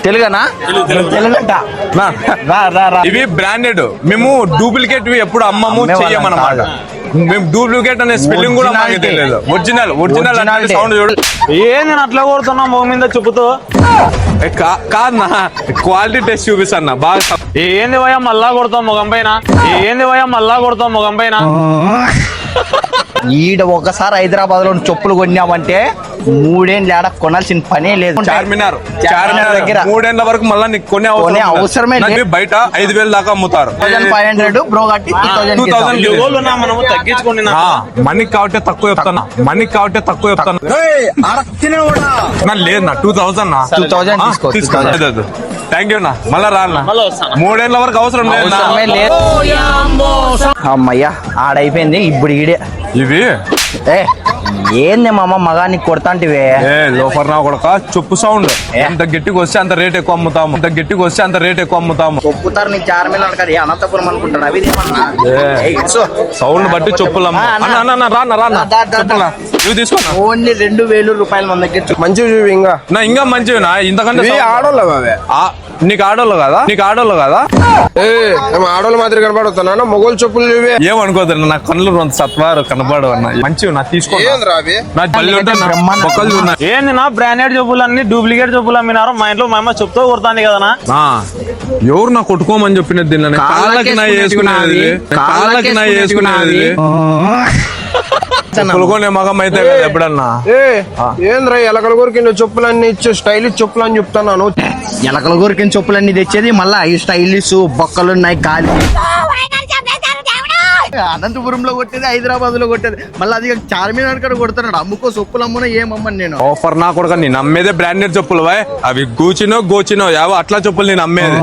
తెలుగనా? తెలుగంట. ఇవి బ్రాండెడ్. మేము డూప్లికేట్ ఎప్పుడు అమ్మము చెయ్యమన్నమాట. మేము డూప్లికేట్ అనే స్పెల్లింగ్ కూడా మాకు తెలియదు. ఒరిజినల్ ఒరిజినల్ అంటే సౌండ్ చూడు. ఏంది అట్లా కొడుతున్నా మొహం మీద చెప్పుతూ? కాదన్నా, క్వాలిటీ టెస్ట్ చూపిస్తాను బాగా. ఏంది భయ మళ్ళా కొడతాం ముఖం పైన? ఏంది భయ మళ్ళా కొడతాం ముఖం పైన? ఈడ ఒకసారి హైదరాబాద్ లో చెప్పులు కొన్నామంటే 3 ఏళ్ళు ఆడ కొనాల్సిన పనే లేదు. చార్మినార్ దగ్గర 3 ఏళ్ల వరకు మళ్ళీ నీకు కొనే అవసరమే లేదు. బయట 5,000 దాకా అమ్ముతారు. 1500 బ్రో కట్టి 2000 మనము తగ్గించుకోండి. మనకి కాబట్టి తక్కువ చెప్తాను. మనకి కాబట్టి తక్కువ చెప్తాను. లేదు నా 2000 తీసుకో. థ్యాంక్ యూ నా. మళ్ళా రా అన్న. 3 ఏళ్ల వరకు అవసరం లేదు. అమ్మయ్యా ఆడైపోయింది. ఇప్పుడు ఈడే ఇవి ఏంది మామ మగాన్ని కొడతాంటివే? లోఫర్ నా కొడక. చెప్పు సౌండ్ ఎంత గట్టిగా వస్తే అంత రేట్ ఎక్కువ అమ్ముతాము. అంత గట్టిగా వస్తే అంత రేట్ ఎక్కువ అమ్ముతాము. చెప్పుతారు నీ చార్మినార్ కదా, అనంతపురం అనుకుంటాను. అవి సౌండ్ బట్టి చెప్పులు ఇవి తీసుకున్నా. ఓన్లీ 2000 రూపాయలు మన దగ్గర. మంచివి ఇంకా ఇంకా మంచివి నా. ఇంతకంటే ఆడోళ్ళు నీకు ఆడోళ్ళు కదా? నీకు ఆడోళ్ళు కదా? ఆడోళ్ళ మాదిరి కనపడుతున్నా. మొగోలు చెప్పులు ఇవే. ఏమనుకోదు నా కళ్ళు సత్వారు కనపడవు అన్న. మంచివి నా తీసుకో. ఏంది నా బ్రాండెడ్ చెప్పులన్నీ డూప్లికేట్ చెప్పులు అమ్మినారు. మా ఇంట్లో మా అమ్మ చెప్తూ కొడతాంది కదా. ఎవరు నా కొట్టుకోమని చెప్పినది? కాళ్ళకి నా వేసుకునేది. కాళ్ళకి నా వేసుకునేది. కొనుక్కునే మగం అయితే కదా ఎప్పుడన్నా. ఏంద్రా ఎలకల కొరికి చెప్పులన్నీ ఇచ్చే స్టైలిష్ చెప్పులు అని చెప్తున్నాను. ఎలకల కొరికిన చెప్పులన్నీ తెచ్చేది మళ్ళా ఈ స్టైలిష్ బొక్కలు ఉన్నాయి. కాలి అనంతపురంలో కొట్టేది, హైదరాబాద్ లో కొట్టేది, మళ్ళీ అది చార్మినార్ కాడ కొడుతున్నాడు. అమ్ముకో చెప్పులు అమ్మున ఏమమ్మని నేను. ఆఫర్ నా కొడుక. నేను అమ్మేదే బ్రాండెడ్ చెప్పులు. అవి గోచినో యావో అట్లా చెప్పులు నేను అమ్మేది.